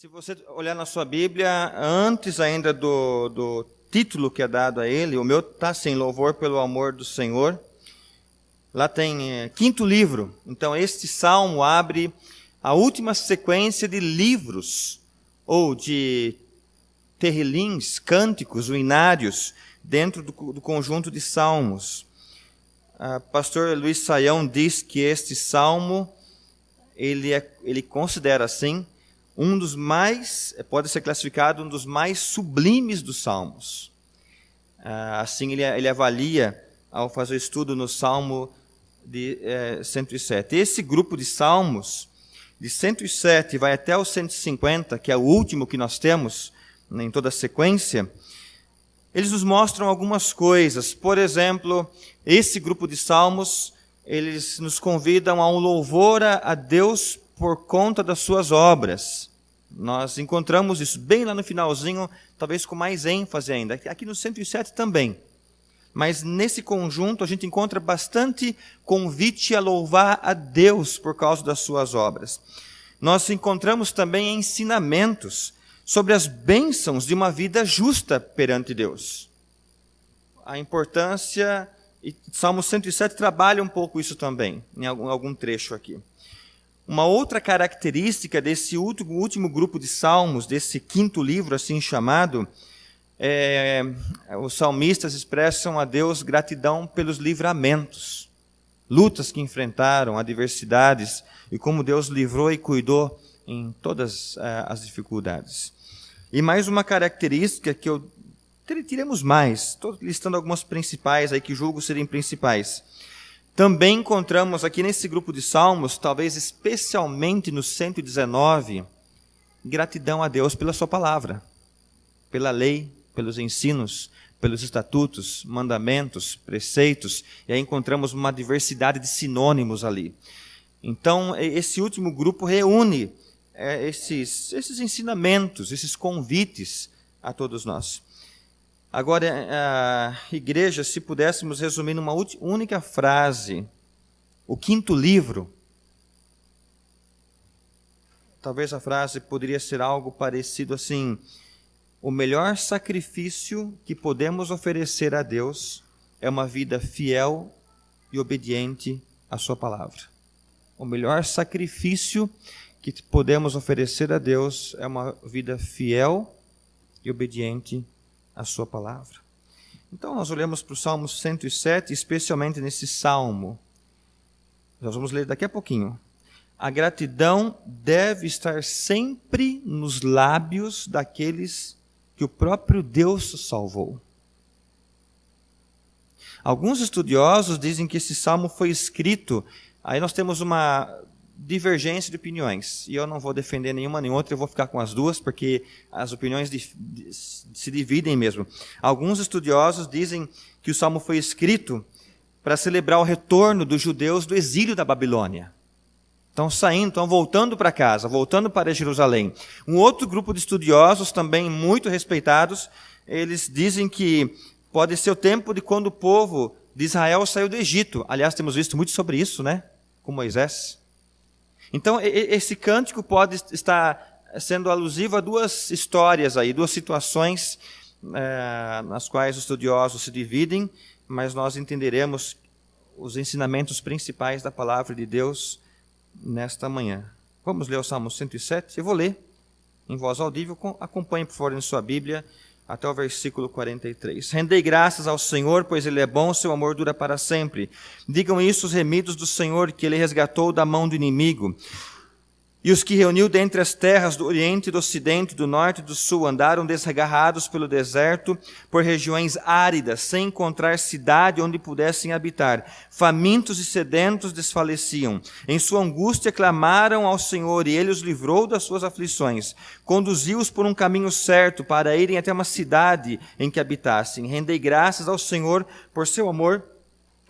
Se você olhar na sua Bíblia, antes ainda do título que é dado a ele, o meu está assim, Louvor pelo Amor do Senhor. Lá tem quinto livro. Então, este salmo abre a última sequência de livros, ou de terrilins, cânticos, uinários, dentro do conjunto de salmos. Pastor Luiz Saião diz que este salmo, ele considera assim, um dos mais, pode ser classificado um dos mais sublimes dos salmos. Assim ele avalia ao fazer o estudo no Salmo de 107. Esse grupo de salmos, de 107 vai até o 150, que é o último que nós temos em toda a sequência, eles nos mostram algumas coisas. Por exemplo, esse grupo de salmos, eles nos convidam a um louvor a Deus por conta das suas obras. Nós encontramos isso bem lá no finalzinho, talvez com mais ênfase ainda. Aqui no 107 também. Mas nesse conjunto a gente encontra bastante convite a louvar a Deus por causa das suas obras. Nós encontramos também ensinamentos sobre as bênçãos de uma vida justa perante Deus. A importância, e Salmo 107 trabalha um pouco isso também, em algum trecho aqui. Uma outra característica desse último grupo de salmos, desse quinto livro assim chamado, os salmistas expressam a Deus gratidão pelos livramentos, lutas que enfrentaram, adversidades, e como Deus livrou e cuidou em todas as dificuldades. E mais uma característica que tiremos mais, estou listando algumas principais aí que julgo serem principais. Também encontramos aqui nesse grupo de salmos, talvez especialmente no 119, gratidão a Deus pela sua palavra, pela lei, pelos ensinos, pelos estatutos, mandamentos, preceitos, e aí encontramos uma diversidade de sinônimos ali. Então, esse último grupo reúne esses ensinamentos, esses convites a todos nós. Agora, igreja, se pudéssemos resumir numa única frase, o quinto livro, talvez a frase poderia ser algo parecido assim: o melhor sacrifício que podemos oferecer a Deus é uma vida fiel e obediente à sua palavra. O melhor sacrifício que podemos oferecer a Deus é uma vida fiel e obediente à sua palavra. Então nós olhamos para o Salmo 107, especialmente nesse salmo. Nós vamos ler daqui a pouquinho. A gratidão deve estar sempre nos lábios daqueles que o próprio Deus salvou. Alguns estudiosos dizem que esse salmo foi escrito, aí nós temos uma divergência de opiniões, e eu não vou defender nenhuma nem outra, eu vou ficar com as duas, porque as opiniões se dividem mesmo. Alguns estudiosos dizem que o salmo foi escrito para celebrar o retorno dos judeus do exílio da Babilônia. Estão voltando para casa, voltando para Jerusalém. Um outro grupo de estudiosos, também muito respeitados, eles dizem que pode ser o tempo de quando o povo de Israel saiu do Egito. Aliás, temos visto muito sobre isso, né? Com Moisés. Então, esse cântico pode estar sendo alusivo a duas histórias aí, duas situações nas quais os estudiosos se dividem, mas nós entenderemos os ensinamentos principais da palavra de Deus nesta manhã. Vamos ler o Salmo 107? Eu vou ler em voz audível. Acompanhe, por favor, em sua Bíblia, até o versículo 43. Rendei graças ao Senhor, pois Ele é bom, seu amor dura para sempre. Digam isso os remidos do Senhor, que Ele resgatou da mão do inimigo. E os que reuniu dentre as terras do Oriente, do Ocidente, do Norte e do Sul, andaram desgarrados pelo deserto, por regiões áridas, sem encontrar cidade onde pudessem habitar. Famintos e sedentos desfaleciam. Em sua angústia clamaram ao Senhor, e Ele os livrou das suas aflições. Conduziu-os por um caminho certo, para irem até uma cidade em que habitassem. Rendei graças ao Senhor por seu amor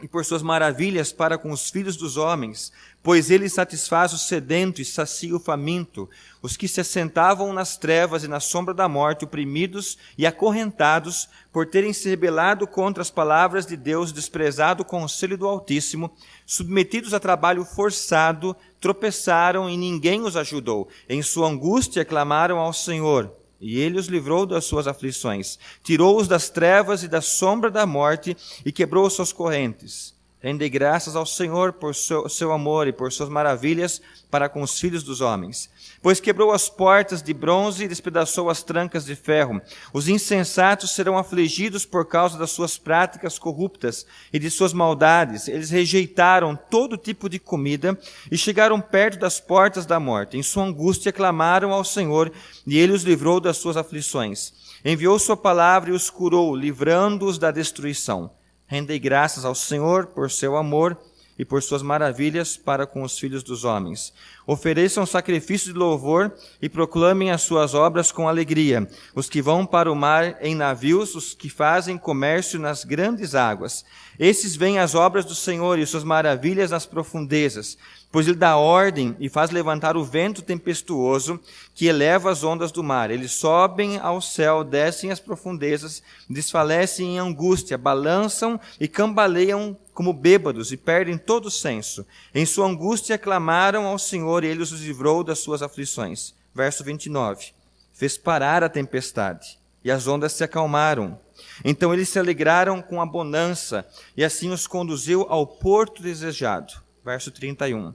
e por suas maravilhas para com os filhos dos homens, Pois ele satisfaz o sedento e sacia o faminto, os que se assentavam nas trevas e na sombra da morte, oprimidos e acorrentados, por terem se rebelado contra as palavras de Deus, desprezado o conselho do Altíssimo, submetidos a trabalho forçado, tropeçaram e ninguém os ajudou. Em sua angústia clamaram ao Senhor, e ele os livrou das suas aflições. Tirou-os das trevas e da sombra da morte e quebrou as suas correntes. Rendei graças ao Senhor por seu amor e por suas maravilhas para com os filhos dos homens. Pois quebrou as portas de bronze e despedaçou as trancas de ferro. Os insensatos serão afligidos por causa das suas práticas corruptas e de suas maldades. Eles rejeitaram todo tipo de comida e chegaram perto das portas da morte. Em sua angústia clamaram ao Senhor e ele os livrou das suas aflições. Enviou sua palavra e os curou, livrando-os da destruição. Rendei graças ao Senhor por seu amor e por suas maravilhas para com os filhos dos homens. Ofereçam sacrifício de louvor e proclamem as suas obras com alegria. Os que vão para o mar em navios, os que fazem comércio nas grandes águas. Esses veem as obras do Senhor e suas maravilhas nas profundezas. Pois ele dá ordem e faz levantar o vento tempestuoso que eleva as ondas do mar. Eles sobem ao céu, descem às profundezas, desfalecem em angústia, balançam e cambaleiam como bêbados e perdem todo o senso. Em sua angústia clamaram ao Senhor e ele os livrou das suas aflições. Verso 29. Fez parar a tempestade e as ondas se acalmaram. Então eles se alegraram com a bonança e assim os conduziu ao porto desejado. Verso 31.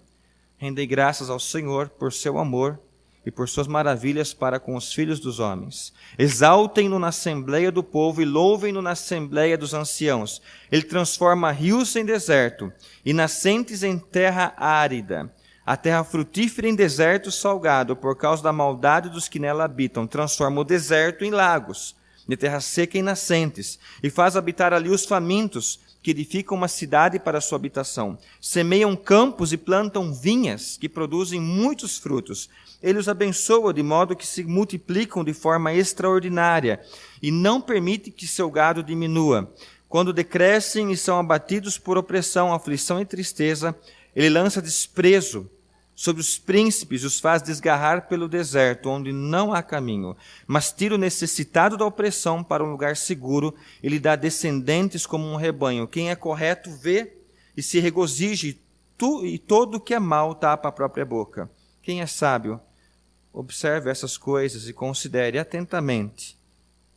Rendei graças ao Senhor por seu amor e por suas maravilhas para com os filhos dos homens. Exaltem-no na assembleia do povo e louvem-no na assembleia dos anciãos. Ele transforma rios em deserto e nascentes em terra árida. A terra frutífera em deserto salgado por causa da maldade dos que nela habitam. Transforma o deserto em lagos, de terra seca em nascentes, e faz habitar ali os famintos, que edificam uma cidade para sua habitação. Semeiam campos e plantam vinhas, que produzem muitos frutos. Ele os abençoa de modo que se multiplicam de forma extraordinária, e não permite que seu gado diminua. Quando decrescem e são abatidos por opressão, aflição e tristeza, ele lança desprezo sobre os príncipes e os faz desgarrar pelo deserto, onde não há caminho. Mas tira o necessitado da opressão para um lugar seguro, e lhe dá descendentes como um rebanho. Quem é correto vê e se regozije, e todo o que é mau tapa a própria boca. Quem é sábio, observe essas coisas e considere atentamente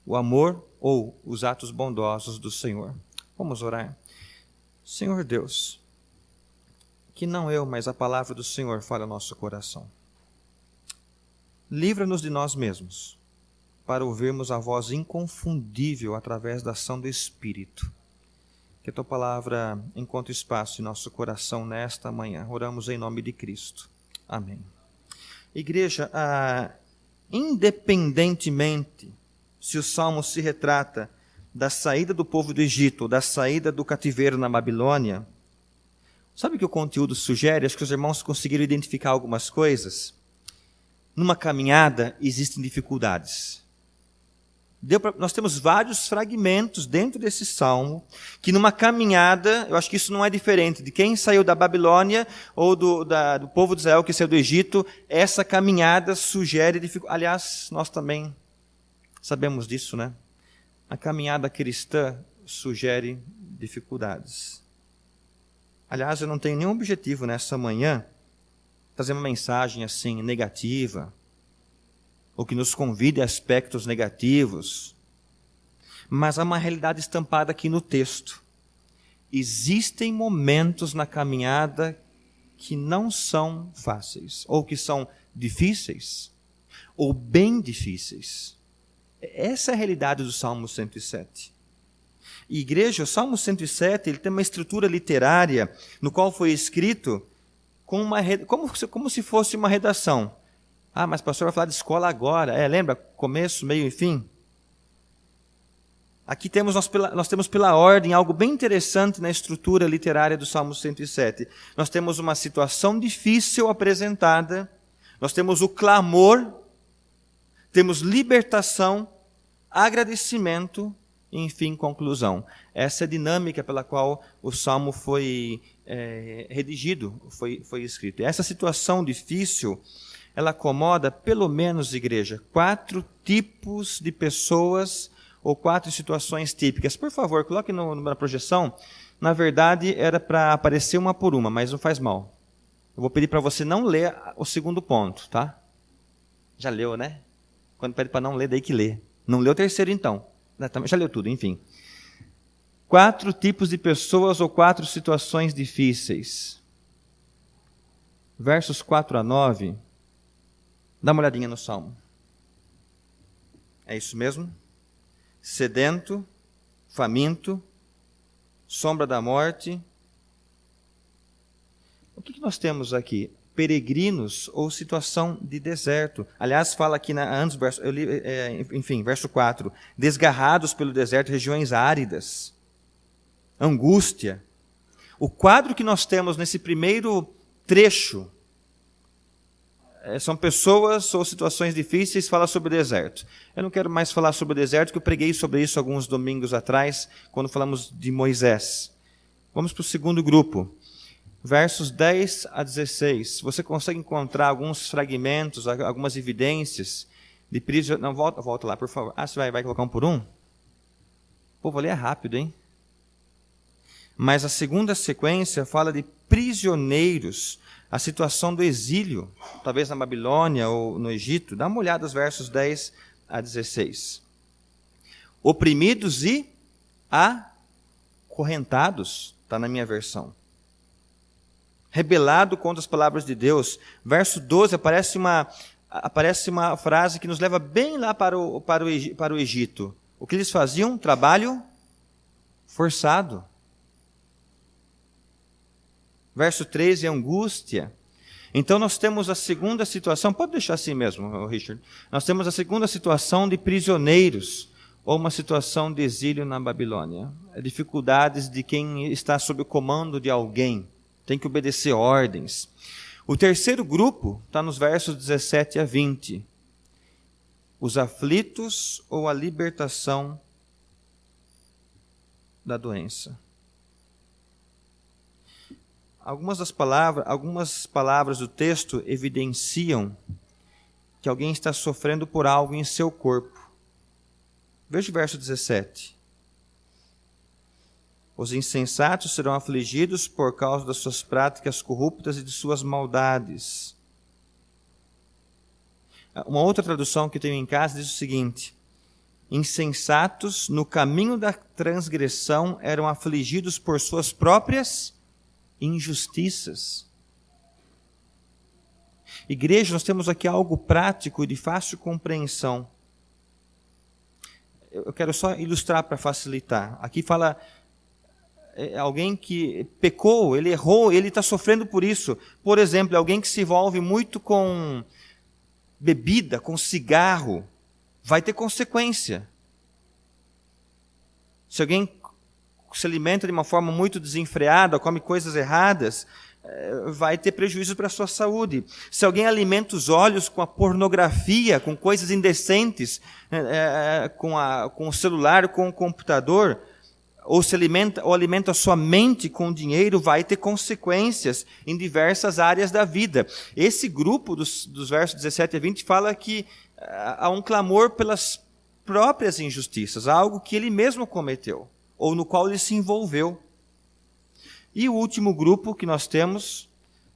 o amor ou os atos bondosos do Senhor. Vamos orar. Senhor Deus, que não eu, mas a palavra do Senhor fale ao nosso coração. Livra-nos de nós mesmos, para ouvirmos a voz inconfundível através da ação do Espírito. Que a tua palavra encontre espaço em nosso coração nesta manhã. Oramos em nome de Cristo. Amém. Igreja, independentemente se o Salmo se retrata da saída do povo do Egito, da saída do cativeiro na Babilônia, sabe o que o conteúdo sugere? Acho que os irmãos conseguiram identificar algumas coisas. Numa caminhada existem dificuldades. Nós temos vários fragmentos dentro desse salmo, que numa caminhada, eu acho que isso não é diferente de quem saiu da Babilônia ou do povo de Israel que saiu do Egito, essa caminhada sugere dificuldades. Aliás, nós também sabemos disso, né? A caminhada cristã sugere dificuldades. Aliás, eu não tenho nenhum objetivo nessa manhã trazer uma mensagem assim negativa, ou que nos convide a aspectos negativos. Mas há uma realidade estampada aqui no texto. Existem momentos na caminhada que não são fáceis, ou que são difíceis, ou bem difíceis. Essa é a realidade do Salmo 107. E, igreja, o Salmo 107 ele tem uma estrutura literária no qual foi escrito como se fosse uma redação. Ah, mas o pastor vai falar de escola agora. Lembra? Começo, meio e fim. Aqui nós temos pela ordem algo bem interessante na estrutura literária do Salmo 107. Nós temos uma situação difícil apresentada, nós temos o clamor, temos libertação, agradecimento e, enfim, conclusão. Essa é a dinâmica pela qual o Salmo foi redigido, foi escrito. E essa situação difícil, ela acomoda, pelo menos, igreja, 4 tipos de pessoas ou 4 situações típicas. Por favor, coloque na projeção. Na verdade, era para aparecer uma por uma, mas não faz mal. Eu vou pedir para você não ler o segundo ponto, tá? Já leu, né? Quando pede para não ler, daí que lê. Não leu o terceiro, então. Já leu tudo, enfim. 4 tipos de pessoas ou 4 situações difíceis. Versos 4 a 9. Dá uma olhadinha no Salmo. É isso mesmo? Sedento, faminto, sombra da morte. O que nós temos aqui? Peregrinos ou situação de deserto. Aliás, fala aqui antes, verso 4. Desgarrados pelo deserto, regiões áridas. Angústia. O quadro que nós temos nesse primeiro trecho são pessoas ou situações difíceis, fala sobre o deserto. Eu não quero mais falar sobre o deserto, porque eu preguei sobre isso alguns domingos atrás, quando falamos de Moisés. Vamos para o segundo grupo. Versos 10 a 16. Você consegue encontrar alguns fragmentos, algumas evidências de prisioneiros. Não, volta lá, por favor. Você vai colocar um por um? Pô, vou ler rápido, hein? Mas a segunda sequência fala de prisioneiros, a situação do exílio, talvez na Babilônia ou no Egito. Dá uma olhada nos versos 10 a 16. Oprimidos e acorrentados, está na minha versão. Rebelado contra as palavras de Deus. Verso 12, aparece uma frase que nos leva bem lá para o Egito. O que eles faziam? Trabalho forçado. Verso 13, angústia. Então nós temos a segunda situação, pode deixar assim mesmo, Richard. Nós temos a segunda situação de prisioneiros, ou uma situação de exílio na Babilônia. Dificuldades de quem está sob o comando de alguém. Tem que obedecer ordens. O terceiro grupo está nos versos 17 a 20. Os aflitos ou a libertação da doença. Algumas palavras do texto evidenciam que alguém está sofrendo por algo em seu corpo. Veja o verso 17. Os insensatos serão afligidos por causa das suas práticas corruptas e de suas maldades. Uma outra tradução que eu tenho em casa diz o seguinte: insensatos no caminho da transgressão eram afligidos por suas próprias injustiças. Igreja, nós temos aqui algo prático e de fácil compreensão. Eu quero só ilustrar para facilitar. Aqui fala alguém que pecou, ele errou, ele está sofrendo por isso. Por exemplo, alguém que se envolve muito com bebida, com cigarro, vai ter consequência. Se alguém se alimenta de uma forma muito desenfreada, come coisas erradas, vai ter prejuízo para a sua saúde. Se alguém alimenta os olhos com a pornografia, com coisas indecentes, com o celular, com o computador, ou alimenta a sua mente com dinheiro, vai ter consequências em diversas áreas da vida. Esse grupo dos versos 17 a 20 fala que há um clamor pelas próprias injustiças, algo que ele mesmo cometeu, ou no qual ele se envolveu. E o último grupo que nós temos,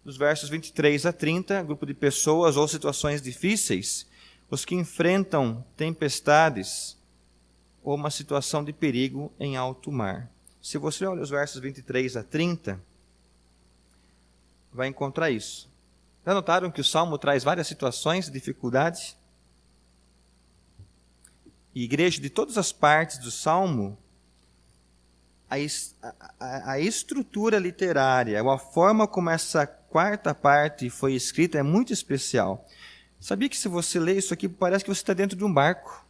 dos versos 23 a 30, grupo de pessoas ou situações difíceis, os que enfrentam tempestades ou uma situação de perigo em alto mar. Se você olha os versos 23 a 30, vai encontrar isso. Já notaram que o Salmo traz várias situações de dificuldade? E igreja, de todas as partes do Salmo, a estrutura literária, a forma como essa quarta parte foi escrita é muito especial. Sabia que se você lê isso aqui, parece que você está dentro de um barco,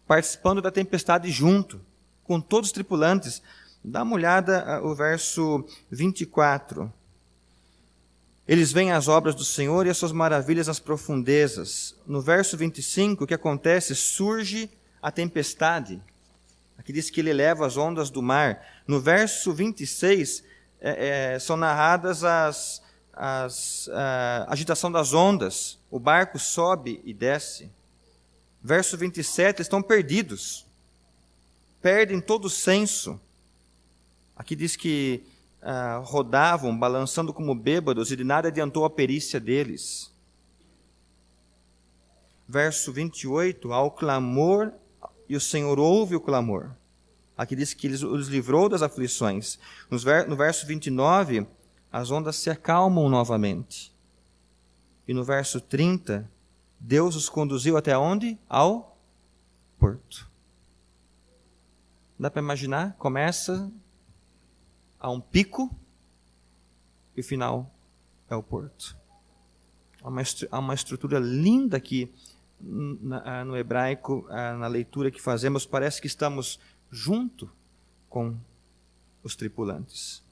participando da tempestade junto, com todos os tripulantes. Dá uma olhada o verso 24. Eles veem as obras do Senhor e as suas maravilhas nas profundezas. No verso 25, o que acontece? Surge a tempestade. Aqui diz que ele eleva as ondas do mar. No verso 26, são narradas a agitação das ondas. O barco sobe e desce. Verso 27, eles estão perdidos. Perdem todo o senso. Aqui diz que rodavam, balançando como bêbados, e de nada adiantou a perícia deles. Verso 28, ao clamor, e o Senhor ouve o clamor. Aqui diz que ele os livrou das aflições. No verso 29, as ondas se acalmam novamente. E no verso 30, Deus os conduziu até onde? Ao porto. Dá para imaginar? Começa a um pico e o final é o porto. Há uma estrutura linda aqui no hebraico, na leitura que fazemos. Parece que estamos junto com os tripulantes.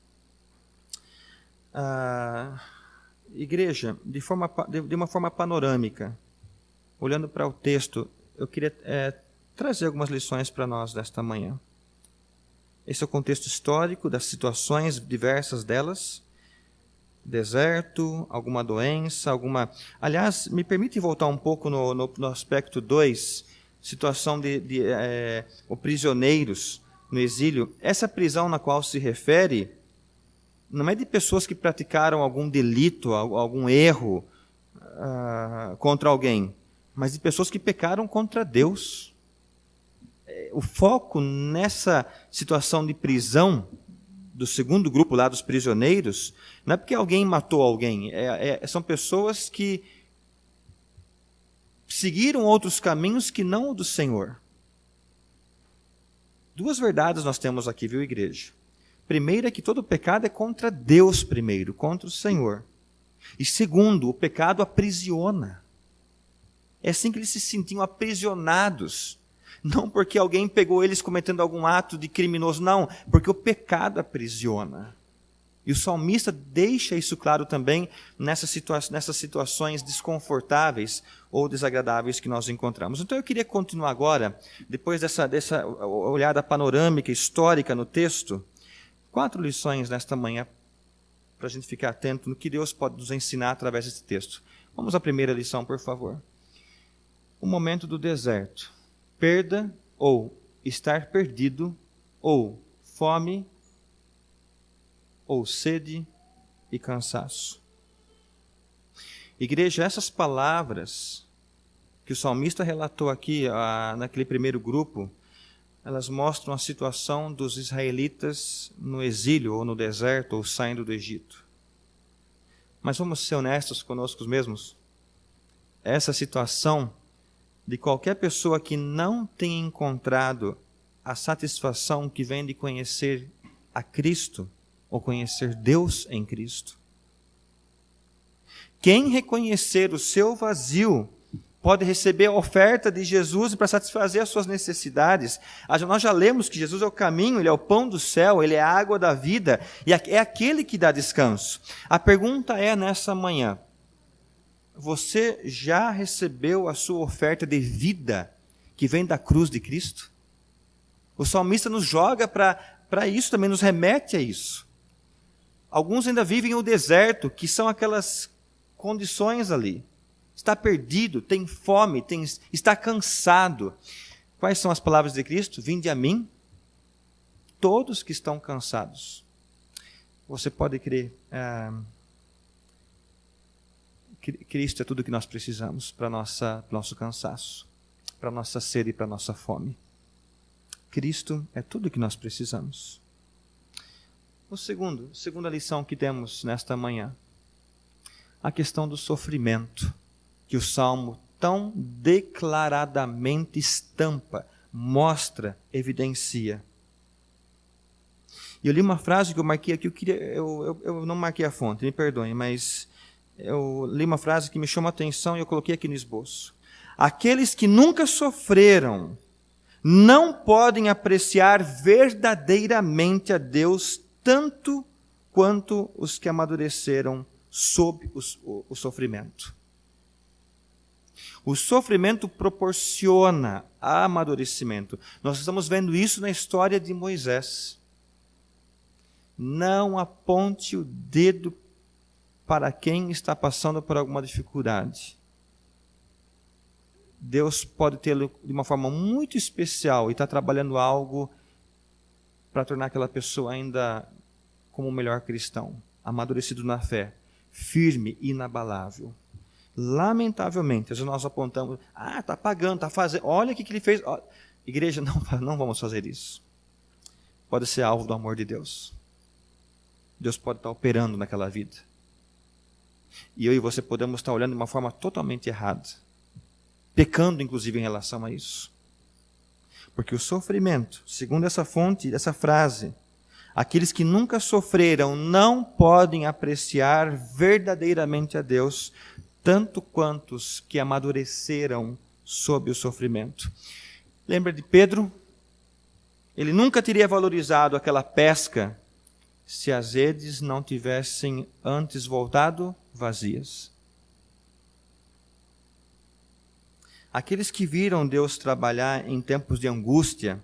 Igreja, de uma forma panorâmica, olhando para o texto, eu queria trazer algumas lições para nós nesta manhã. Esse é o contexto histórico das situações diversas delas. Deserto, alguma doença, alguma... Aliás, me permite voltar um pouco no aspecto 2, situação de prisioneiros no exílio. Essa prisão na qual se refere não é de pessoas que praticaram algum delito, algum erro contra alguém, mas de pessoas que pecaram contra Deus. O foco nessa situação de prisão do segundo grupo lá dos prisioneiros, não é porque alguém matou alguém, são pessoas que seguiram outros caminhos que não o do Senhor. Duas verdades nós temos aqui, viu, igreja? Primeiro é que todo pecado é contra Deus primeiro, contra o Senhor. E segundo, o pecado aprisiona. É assim que eles se sentiam aprisionados. Não porque alguém pegou eles cometendo algum ato de criminoso, não, porque o pecado aprisiona. E o salmista deixa isso claro também nessas situações desconfortáveis ou desagradáveis que nós encontramos. Então eu queria continuar agora, depois dessa olhada panorâmica, histórica no texto, 4 lições nesta manhã, para a gente ficar atento no que Deus pode nos ensinar através desse texto. Vamos à primeira lição, por favor. O momento do deserto. Perda ou estar perdido, ou fome, ou sede e cansaço. Igreja, essas palavras que o salmista relatou aqui, naquele primeiro grupo, elas mostram a situação dos israelitas no exílio, ou no deserto, ou saindo do Egito. Mas vamos ser honestos conosco mesmos. Essa situação de qualquer pessoa que não tenha encontrado a satisfação que vem de conhecer a Cristo, ou conhecer Deus em Cristo. Quem reconhecer o seu vazio pode receber a oferta de Jesus para satisfazer as suas necessidades. Nós já lemos que Jesus é o caminho, Ele é o pão do céu, Ele é a água da vida, e é aquele que dá descanso. A pergunta é nessa manhã, você já recebeu a sua oferta de vida que vem da cruz de Cristo? O salmista nos joga para isso, também nos remete a isso. Alguns ainda vivem o deserto, que são aquelas condições ali. Está perdido, tem fome, está cansado. Quais são as palavras de Cristo? Vinde a mim, todos que estão cansados. Você pode crer, Cristo é tudo o que nós precisamos para nosso cansaço, para nossa sede e para nossa fome. Cristo é tudo o que nós precisamos. Segunda lição que temos nesta manhã, a questão do sofrimento, que o Salmo tão declaradamente estampa, mostra, evidencia. E eu li uma frase que eu marquei aqui, eu não marquei a fonte, me perdoem, mas eu li uma frase que me chamou a atenção e eu coloquei aqui no esboço. Aqueles que nunca sofreram não podem apreciar verdadeiramente a Deus tanto quanto os que amadureceram sob o sofrimento. O sofrimento proporciona amadurecimento. Nós estamos vendo isso na história de Moisés. Não aponte o dedo para quem está passando por alguma dificuldade. Deus pode tê-lo de uma forma muito especial e está trabalhando algo para tornar aquela pessoa ainda como o melhor cristão, amadurecido na fé, firme e inabalável. Lamentavelmente, às vezes nós apontamos, está pagando, está fazendo, olha o que ele fez. Igreja, não vamos fazer isso. Pode ser alvo do amor de Deus. Deus pode estar operando naquela vida. E eu e você podemos estar olhando de uma forma totalmente errada. Pecando, inclusive, em relação a isso. Porque o sofrimento, segundo essa fonte, essa frase, aqueles que nunca sofreram não podem apreciar verdadeiramente a Deus, tanto quanto os que amadureceram sob o sofrimento. Lembra de Pedro? Ele nunca teria valorizado aquela pesca se as redes não tivessem antes voltado vazias. Aqueles que viram Deus trabalhar em tempos de angústia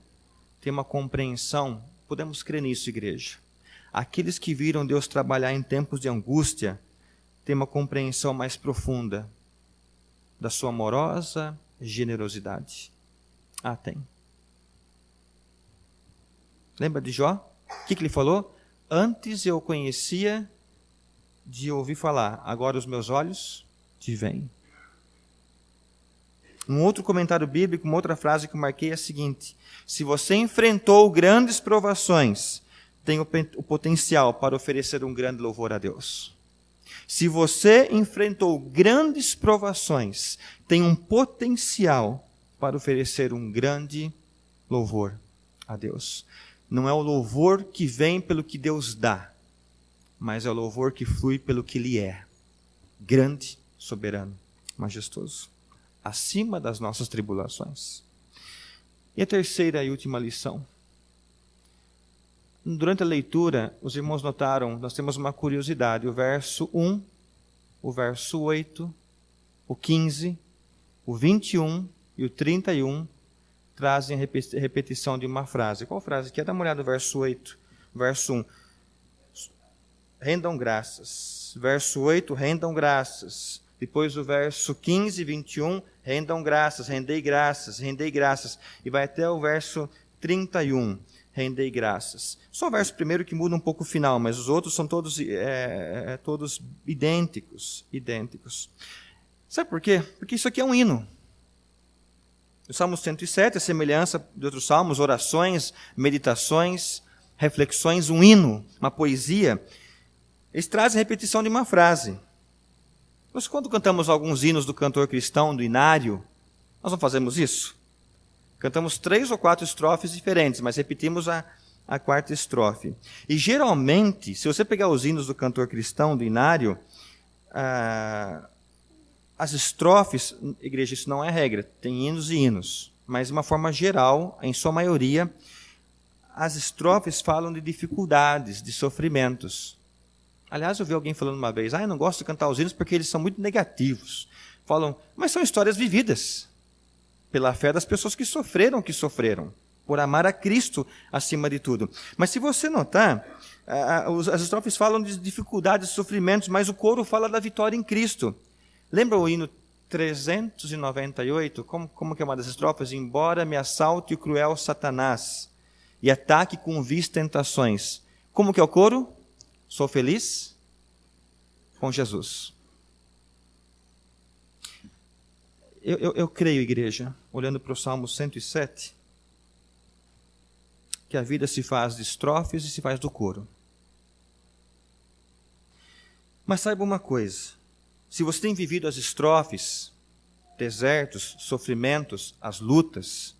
têm uma compreensão, podemos crer nisso, igreja. Aqueles que viram Deus trabalhar em tempos de angústia têm uma compreensão mais profunda da sua amorosa generosidade. Tem. Lembra de Jó? O que ele falou? Antes eu conhecia de ouvir falar, agora os meus olhos te veem. Um outro comentário bíblico, uma outra frase que eu marquei é a seguinte: se você enfrentou grandes provações, tem o potencial para oferecer um grande louvor a Deus. Se você enfrentou grandes provações, tem um potencial para oferecer um grande louvor a Deus. Não é o louvor que vem pelo que Deus dá, mas é o louvor que flui pelo que Ele é. Grande, soberano, majestoso. Acima das nossas tribulações. E a terceira e última lição. Durante a leitura, os irmãos notaram, nós temos uma curiosidade. O verso 1, o verso 8, o 15, o 21 e o 31 trazem a repetição de uma frase. Qual frase? Quer dar uma olhada no verso 8? Verso 1. Rendam graças. Verso 8, rendam graças. Depois o verso 15, 21, rendam graças, rendei graças, rendei graças. E vai até o verso 31, rendei graças. Só o verso primeiro que muda um pouco o final, mas os outros são todos, todos idênticos. Sabe por quê? Porque isso aqui é um hino. O Salmo 107 é semelhança de outros salmos, orações, meditações, reflexões, um hino, uma poesia. Eles trazem a repetição de uma frase. Nós, quando cantamos alguns hinos do cantor cristão, do inário, nós não fazemos isso. Cantamos 3 ou 4 estrofes diferentes, mas repetimos a 4ª estrofe. E geralmente, se você pegar os hinos do cantor cristão, do inário, as estrofes, igreja, isso não é regra, tem hinos e hinos, mas de uma forma geral, em sua maioria, as estrofes falam de dificuldades, de sofrimentos. Aliás, eu vi alguém falando uma vez, eu não gosto de cantar os hinos porque eles são muito negativos. Falam, mas são histórias vividas pela fé das pessoas que sofreram, por amar a Cristo acima de tudo. Mas se você notar, as estrofes falam de dificuldades, sofrimentos, mas o coro fala da vitória em Cristo. Lembra o hino 398? Como que é uma das estrofes? Embora me assalte o cruel Satanás e ataque com vis tentações. Como que é o coro? Sou feliz com Jesus. Eu creio, igreja, olhando para o Salmo 107, que a vida se faz de estrofes e se faz do coro. Mas saiba uma coisa, se você tem vivido as estrofes, desertos, sofrimentos, as lutas,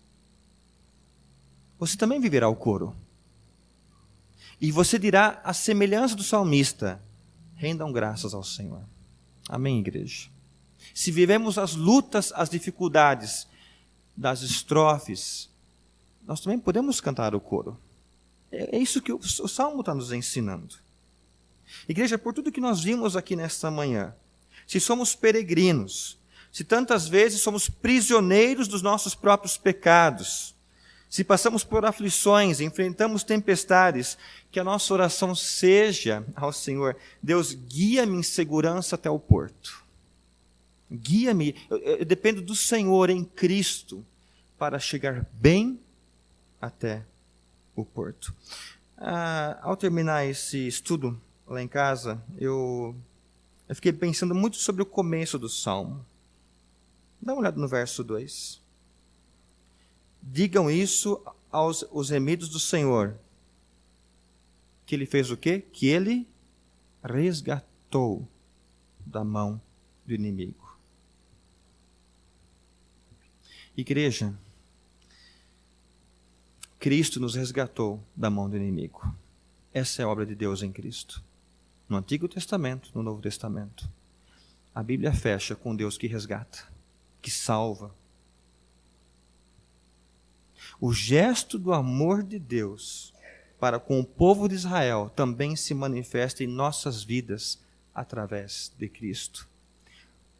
você também viverá o coro. E você dirá a semelhança do salmista, rendam graças ao Senhor. Amém, igreja? Se vivemos as lutas, as dificuldades das estrofes, nós também podemos cantar o coro. É isso que o Salmo está nos ensinando. Igreja, por tudo que nós vimos aqui nesta manhã, se somos peregrinos, Se tantas vezes somos prisioneiros dos nossos próprios pecados, se passamos por aflições, enfrentamos tempestades, que a nossa oração seja ao Senhor: Deus, guia-me em segurança até o porto. Guia-me, eu dependo do Senhor em Cristo para chegar bem até o porto. Ao terminar esse estudo lá em casa, eu fiquei pensando muito sobre o começo do Salmo. Dá uma olhada no verso 2. Digam isso aos os remidos do Senhor. Que Ele fez o quê? Que Ele resgatou da mão do inimigo. Igreja, Cristo nos resgatou da mão do inimigo. Essa é a obra de Deus em Cristo. No Antigo Testamento, no Novo Testamento. A Bíblia fecha com Deus que resgata, que salva. O gesto do amor de Deus para com o povo de Israel também se manifesta em nossas vidas através de Cristo.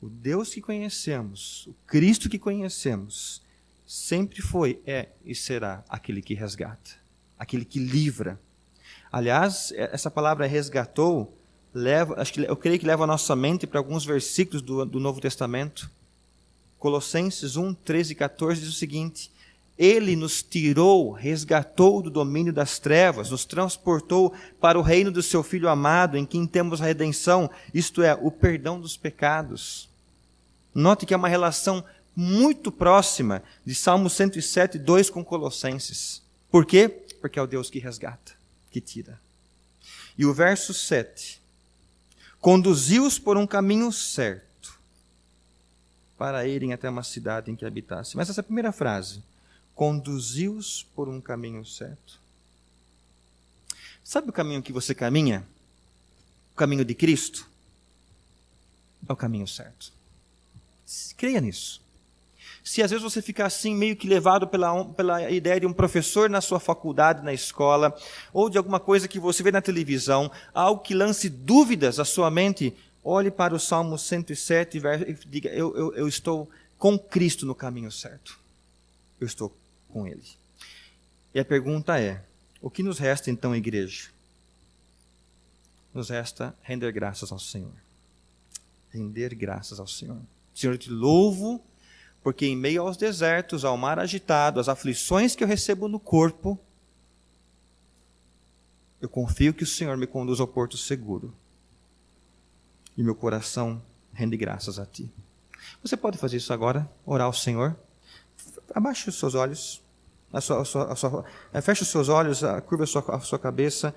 O Deus que conhecemos, o Cristo que conhecemos, sempre foi, é e será aquele que resgata, aquele que livra. Aliás, essa palavra resgatou, eu creio que leva a nossa mente para alguns versículos do Novo Testamento. Colossenses 1, 13 e 14 diz o seguinte: Ele nos tirou, resgatou do domínio das trevas, nos transportou para o reino do seu Filho amado, em quem temos a redenção, isto é, o perdão dos pecados. Note que é uma relação muito próxima de Salmo 107, 2 com Colossenses. Por quê? Porque é o Deus que resgata, que tira. E o verso 7. Conduziu-os por um caminho certo, para irem até uma cidade em que habitasse. Mas essa primeira frase, conduziu-os por um caminho certo. Sabe o caminho que você caminha? O caminho de Cristo? É o caminho certo. Creia nisso. Se às vezes você ficar assim, meio que levado pela ideia de um professor na sua faculdade, na escola, ou de alguma coisa que você vê na televisão, algo que lance dúvidas à sua mente, olhe para o Salmo 107 e diga: eu estou com Cristo no caminho certo. Eu estou com Ele. E a pergunta é: o que nos resta então, igreja? Nos resta render graças ao Senhor. Render graças ao Senhor. Senhor, eu te louvo, porque em meio aos desertos, ao mar agitado, às aflições que eu recebo no corpo, eu confio que o Senhor me conduz ao porto seguro. E meu coração rende graças a Ti. Você pode fazer isso agora? Orar ao Senhor? Abaixe os seus olhos. Feche os seus olhos, curva a sua cabeça.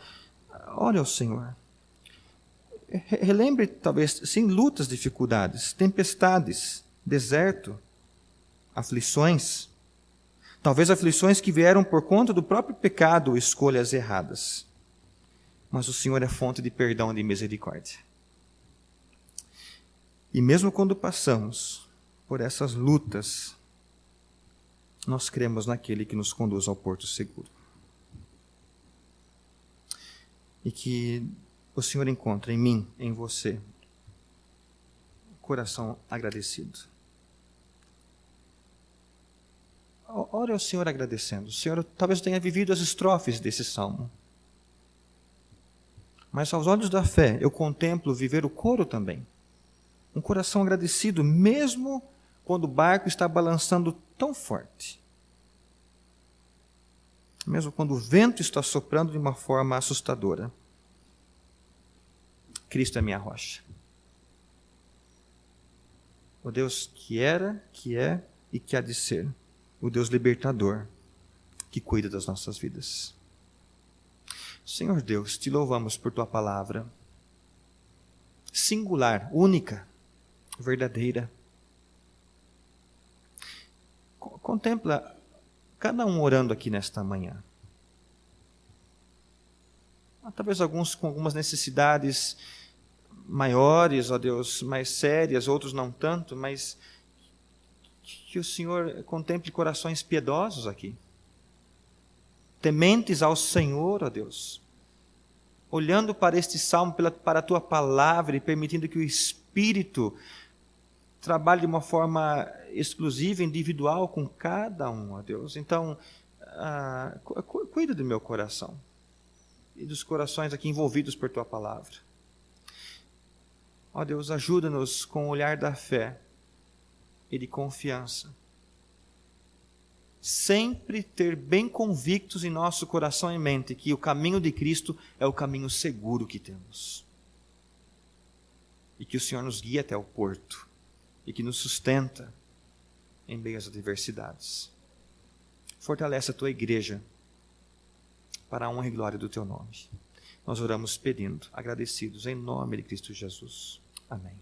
Ore ao Senhor. Relembre, talvez, sim, lutas, dificuldades, tempestades, deserto, aflições. Talvez aflições que vieram por conta do próprio pecado ou escolhas erradas. Mas o Senhor é fonte de perdão e de misericórdia. E mesmo quando passamos por essas lutas, nós cremos naquele que nos conduz ao porto seguro. E que o Senhor encontra em mim, em você, coração agradecido. Ore ao Senhor agradecendo. O Senhor talvez tenha vivido as estrofes desse salmo. Mas aos olhos da fé, eu contemplo viver o coro também. Um coração agradecido, mesmo quando o barco está balançando tão forte. Mesmo quando o vento está soprando de uma forma assustadora. Cristo é minha rocha. O Deus que era, que é e que há de ser. O Deus libertador que cuida das nossas vidas. Senhor Deus, te louvamos por tua palavra. Singular, única, verdadeira. Contempla cada um orando aqui nesta manhã. Talvez alguns com algumas necessidades maiores, ó Deus, mais sérias, outros não tanto, mas que o Senhor contemple corações piedosos aqui. Tementes ao Senhor, ó Deus. Olhando para este salmo, para a tua palavra e permitindo que o Espírito trabalhe de uma forma exclusiva, individual com cada um, ó Deus. Então, cuida do meu coração e dos corações aqui envolvidos por Tua palavra. Ó Deus, ajuda-nos com o olhar da fé e de confiança. Sempre ter bem convictos em nosso coração e mente que o caminho de Cristo é o caminho seguro que temos. E que o Senhor nos guia até o porto. E que nos sustenta em meio às adversidades. Fortalece a Tua igreja para a honra e glória do Teu nome. Nós oramos pedindo, agradecidos, em nome de Cristo Jesus. Amém.